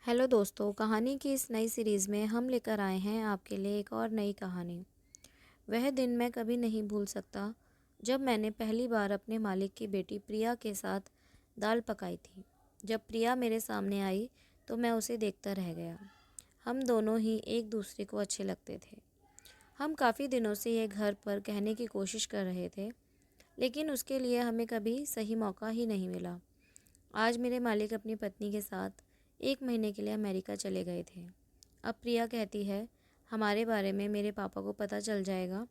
Hello दोस्तों, कहानी की इस नई सीरीज़ में हम लेकर आए हैं आपके लिए एक और नई कहानी। वह दिन मैं कभी नहीं भूल सकता जब मैंने पहली बार अपने मालिक की बेटी प्रिया के साथ दाल पकाई थी। जब प्रिया मेरे सामने आई तो मैं उसे देखता रह गया। हम दोनों ही एक दूसरे को अच्छे लगते थे। हम काफ़ी दिनों से ये घर पर कहने की कोशिश कर रहे थे, लेकिन उसके लिए हमें कभी सही मौका ही नहीं मिला। आज मेरे मालिक अपनी पत्नी के साथ 1 महीने के लिए अमेरिका चले गए थे। अब प्रिया कहती है, हमारे बारे में मेरे पापा को पता चल जाएगा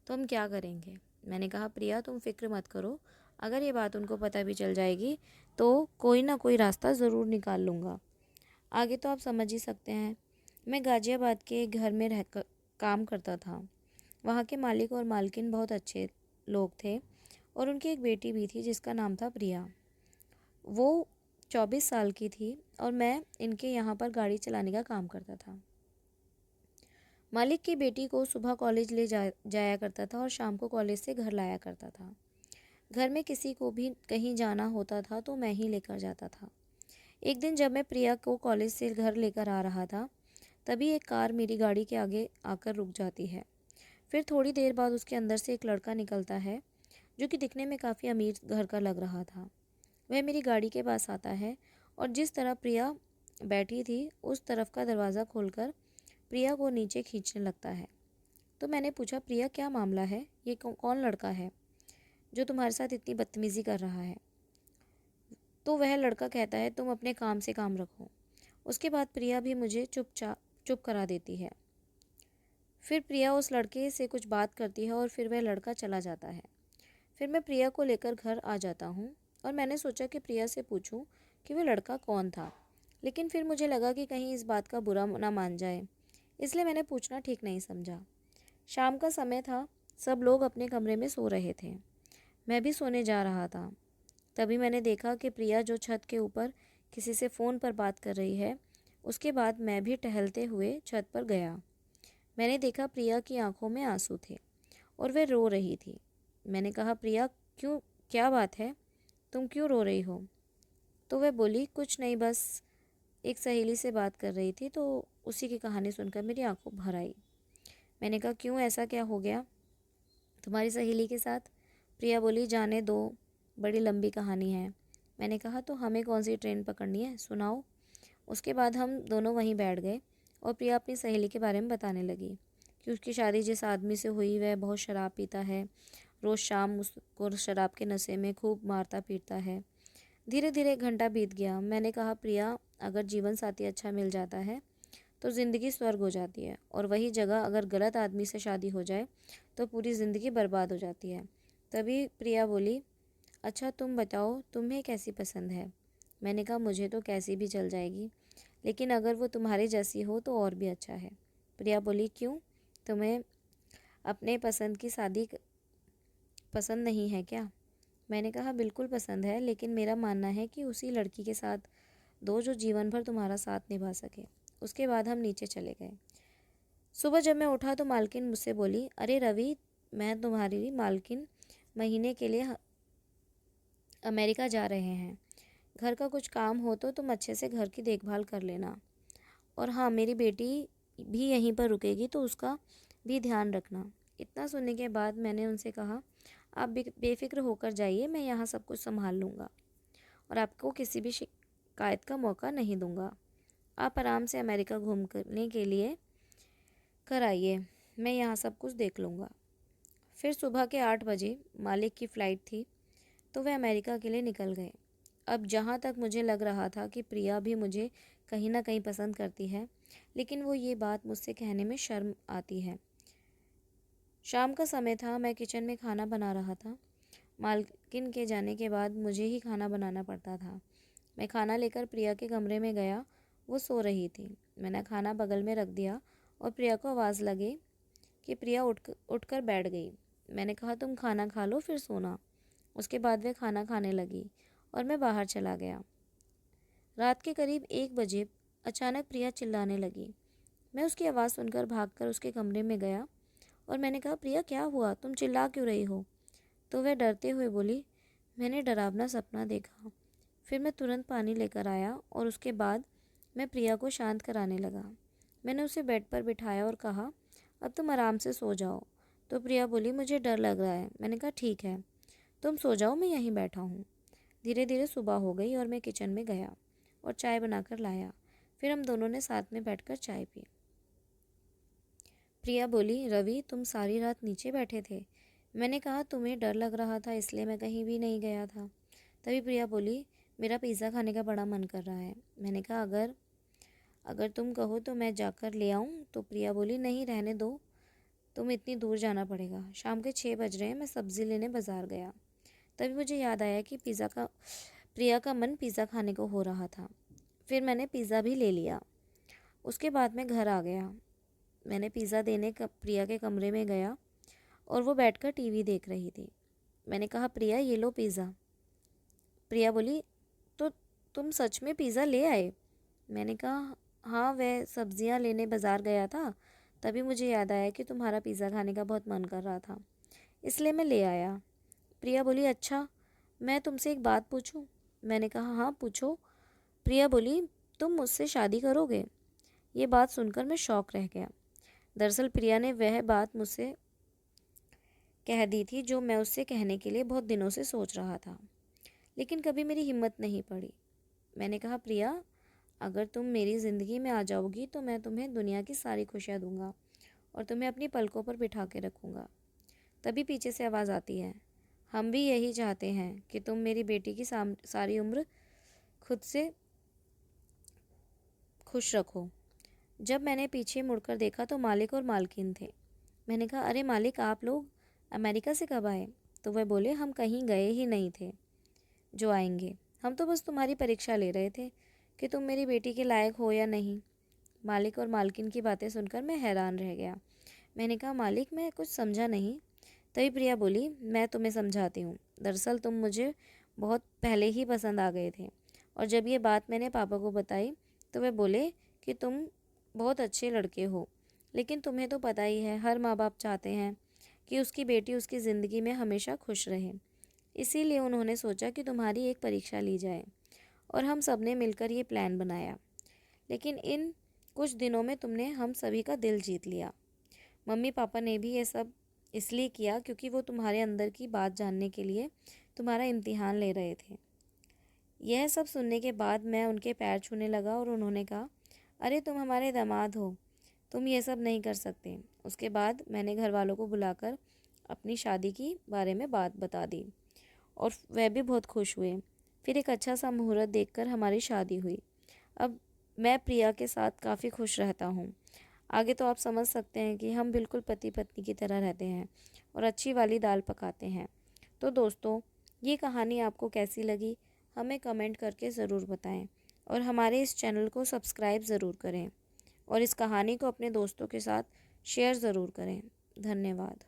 तो हम क्या करेंगे। मैंने कहा, प्रिया तुम फिक्र मत करो, अगर ये बात उनको पता भी चल जाएगी तो कोई ना कोई रास्ता ज़रूर निकाल लूँगा। आगे तो आप समझ ही सकते हैं। मैं गाज़ियाबाद के एक घर में काम करता था। वहाँ के मालिक और मालकिन बहुत अच्छे लोग थे और उनकी एक बेटी भी थी जिसका नाम था प्रिया। वो 24 साल की थी और मैं इनके यहाँ पर गाड़ी चलाने का काम करता था। मालिक की बेटी को सुबह कॉलेज ले जाया करता था और शाम को कॉलेज से घर लाया करता था। घर में किसी को भी कहीं जाना होता था तो मैं ही लेकर जाता था। एक दिन जब मैं प्रिया को कॉलेज से घर लेकर आ रहा था, तभी एक कार मेरी गाड़ी के आगे आकर रुक जाती है। फिर थोड़ी देर बाद उसके अंदर से एक लड़का निकलता है जो कि दिखने में काफ़ी अमीर घर का लग रहा था। वह मेरी गाड़ी के पास आता है और जिस तरह प्रिया बैठी थी उस तरफ का दरवाज़ा खोलकर प्रिया को नीचे खींचने लगता है। तो मैंने पूछा, प्रिया क्या मामला है, ये कौन लड़का है जो तुम्हारे साथ इतनी बदतमीज़ी कर रहा है। तो वह लड़का कहता है, तुम अपने काम से काम रखो। उसके बाद प्रिया भी मुझे चुप करा देती है। फिर प्रिया उस लड़के से कुछ बात करती है और फिर वह लड़का चला जाता है। फिर मैं प्रिया को लेकर घर आ जाता हूँ और मैंने सोचा कि प्रिया से पूछूं कि वह लड़का कौन था, लेकिन फिर मुझे लगा कि कहीं इस बात का बुरा ना मान जाए, इसलिए मैंने पूछना ठीक नहीं समझा। शाम का समय था, सब लोग अपने कमरे में सो रहे थे। मैं भी सोने जा रहा था। तभी मैंने देखा कि प्रिया जो छत के ऊपर किसी से फ़ोन पर बात कर रही है। उसके बाद मैं भी टहलते हुए छत पर गया। मैंने देखा प्रिया की आंखों में आंसू थे और वह रो रही थी। मैंने कहा, प्रिया क्यों, क्या बात है, तुम क्यों रो रही हो। तो वह बोली, कुछ नहीं, बस एक सहेली से बात कर रही थी तो उसी की कहानी सुनकर मेरी आंखों भर आई। मैंने कहा, क्यों, ऐसा क्या हो गया तुम्हारी सहेली के साथ। प्रिया बोली, जाने दो, बड़ी लंबी कहानी है। मैंने कहा, तो हमें कौन सी ट्रेन पकड़नी है, सुनाओ। उसके बाद हम दोनों वहीं बैठ गए और प्रिया अपनी सहेली के बारे में बताने लगी कि उसकी शादी जिस आदमी से हुई वह बहुत शराब पीता है, रोज़ शाम उसको शराब के नशे में खूब मारता पीटता है। धीरे धीरे 1 घंटा बीत गया। मैंने कहा, प्रिया अगर जीवन साथी अच्छा मिल जाता है तो ज़िंदगी स्वर्ग हो जाती है, और वही जगह अगर गलत आदमी से शादी हो जाए तो पूरी ज़िंदगी बर्बाद हो जाती है। तभी प्रिया बोली, अच्छा तुम बताओ, तुम्हें कैसी पसंद है। मैंने कहा, मुझे तो कैसी भी चल जाएगी, लेकिन अगर वो तुम्हारी जैसी हो तो और भी अच्छा है। प्रिया बोली, क्यों, तुम्हें अपने पसंद की शादी पसंद नहीं है क्या। मैंने कहा, बिल्कुल पसंद है, लेकिन मेरा मानना है कि उसी लड़की के साथ दो जो जीवन भर तुम्हारा साथ निभा सके। उसके बाद हम नीचे चले गए। सुबह जब मैं उठा तो मालकिन मुझसे बोली, अरे रवि, मैं तुम्हारी मालकिन महीने के लिए अमेरिका जा रहे हैं। घर का कुछ काम हो तो तुम अच्छे से घर की देखभाल कर लेना, और हाँ, मेरी बेटी भी यहीं पर रुकेगी तो उसका भी ध्यान रखना। इतना सुनने के बाद मैंने उनसे कहा, आप बेफिक्र होकर जाइए, मैं यहाँ सब कुछ संभाल लूँगा और आपको किसी भी शिकायत का मौका नहीं दूँगा। आप आराम से अमेरिका घूमने के लिए कर आइए, मैं यहाँ सब कुछ देख लूँगा। फिर सुबह के 8 बजे मालिक की फ़्लाइट थी तो वे अमेरिका के लिए निकल गए। अब जहाँ तक मुझे लग रहा था कि प्रिया भी मुझे कहीं ना कहीं पसंद करती है, लेकिन वो ये बात मुझसे कहने में शर्म आती है। शाम का समय था, मैं किचन में खाना बना रहा था। मालकिन के जाने के बाद मुझे ही खाना बनाना पड़ता था। मैं खाना लेकर प्रिया के कमरे में गया। वो सो रही थी। मैंने खाना बगल में रख दिया और प्रिया को आवाज़ लगी कि प्रिया उठकर बैठ गई। मैंने कहा, तुम खाना खा लो फिर सोना। उसके बाद वह खाना खाने लगी और मैं बाहर चला गया। रात के करीब 1 बजे अचानक प्रिया चिल्लाने लगी। मैं उसकी आवाज़ सुनकर भागकर उसके कमरे में गया और मैंने कहा, प्रिया क्या हुआ, तुम चिल्ला क्यों रही हो। तो वह डरते हुए बोली, मैंने डरावना सपना देखा। फिर मैं तुरंत पानी लेकर आया और उसके बाद मैं प्रिया को शांत कराने लगा। मैंने उसे बेड पर बिठाया और कहा, अब तुम आराम से सो जाओ। तो प्रिया बोली, मुझे डर लग रहा है। मैंने कहा, ठीक है, तुम सो जाओ, मैं यहीं बैठा हूँ। धीरे धीरे सुबह हो गई और मैं किचन में गया और चाय बनाकर लाया। फिर हम दोनों ने साथ में बैठकर चाय पी। प्रिया बोली, रवि, तुम सारी रात नीचे बैठे थे? मैंने कहा, तुम्हें डर लग रहा था इसलिए मैं कहीं भी नहीं गया था। तभी प्रिया बोली, मेरा पिज़्ज़ा खाने का बड़ा मन कर रहा है। मैंने कहा, अगर अगर तुम कहो तो मैं जाकर ले आऊँ? तो प्रिया बोली, नहीं, रहने दो, तुम इतनी दूर जाना पड़ेगा। शाम के 6 बज रहे हैं। मैं सब्ज़ी लेने बाज़ार गया। तभी मुझे याद आया कि प्रिया का मन पिज़्ज़ा खाने को हो रहा था। फिर मैंने पिज़्ज़ा भी ले लिया। उसके बाद मैं घर आ गया। मैंने पिज़्ज़ा देने प्रिया के कमरे में गया और वो बैठकर टीवी देख रही थी। मैंने कहा, प्रिया, ये लो पिज़्ज़ा। प्रिया बोली, तो तुम सच में पिज़्ज़ा ले आए? मैंने कहा, हाँ, वह सब्जियां लेने बाज़ार गया था, तभी मुझे याद आया कि तुम्हारा पिज़्ज़ा खाने का बहुत मन कर रहा था, इसलिए मैं ले आया। प्रिया बोली, अच्छा, मैं तुमसे एक बात पूछूं? मैंने कहा, हाँ, पूछो। प्रिया बोली, तुम मुझसे शादी करोगे? ये बात सुनकर मैं शॉक रह गया। दरअसल प्रिया ने वह बात मुझसे कह दी थी जो मैं उससे कहने के लिए बहुत दिनों से सोच रहा था, लेकिन कभी मेरी हिम्मत नहीं पड़ी। मैंने कहा, प्रिया, अगर तुम मेरी ज़िंदगी में आ जाओगी तो मैं तुम्हें दुनिया की सारी खुशियाँ दूंगा और तुम्हें अपनी पलकों पर बिठा के रखूँगा। तभी पीछे से आवाज़ आती है, हम भी यही चाहते हैं कि तुम मेरी बेटी की सारी उम्र खुद से खुश रखो। जब मैंने पीछे मुड़कर देखा तो मालिक और मालकिन थे। मैंने कहा, अरे मालिक, आप लोग अमेरिका से कब आए? तो वह बोले, हम कहीं गए ही नहीं थे जो आएंगे, हम तो बस तुम्हारी परीक्षा ले रहे थे कि तुम मेरी बेटी के लायक हो या नहीं। मालिक और मालकिन की बातें सुनकर मैं हैरान रह गया। मैंने कहा, मालिक, मैं कुछ समझा नहीं। तभी प्रिया बोली, मैं तुम्हें समझाती हूँ। दरअसल तुम मुझे बहुत पहले ही पसंद आ गए थे, और जब ये बात मैंने पापा को बताई तो वे बोले कि तुम बहुत अच्छे लड़के हो, लेकिन तुम्हें तो पता ही है, हर माँ बाप चाहते हैं कि उसकी बेटी उसकी ज़िंदगी में हमेशा खुश रहे। इसीलिए उन्होंने सोचा कि तुम्हारी एक परीक्षा ली जाए, और हम सब ने मिलकर ये प्लान बनाया। लेकिन इन कुछ दिनों में तुमने हम सभी का दिल जीत लिया। मम्मी पापा ने भी ये सब इसलिए किया क्योंकि वो तुम्हारे अंदर की बात जानने के लिए तुम्हारा इम्तिहान ले रहे थे। यह सब सुनने के बाद मैं उनके पैर छूने लगा और उन्होंने कहा, अरे, तुम हमारे दामाद हो, तुम ये सब नहीं कर सकते। उसके बाद मैंने घर वालों को बुलाकर अपनी शादी की बारे में बात बता दी और वह भी बहुत खुश हुए। फिर एक अच्छा सा मुहूर्त देखकर हमारी शादी हुई। अब मैं प्रिया के साथ काफ़ी खुश रहता हूँ। आगे तो आप समझ सकते हैं कि हम बिल्कुल पति पत्नी की तरह रहते हैं और अच्छी वाली दाल पकाते हैं। तो दोस्तों, ये कहानी आपको कैसी लगी हमें कमेंट करके ज़रूर बताएं, और हमारे इस चैनल को सब्सक्राइब ज़रूर करें और इस कहानी को अपने दोस्तों के साथ शेयर ज़रूर करें। धन्यवाद।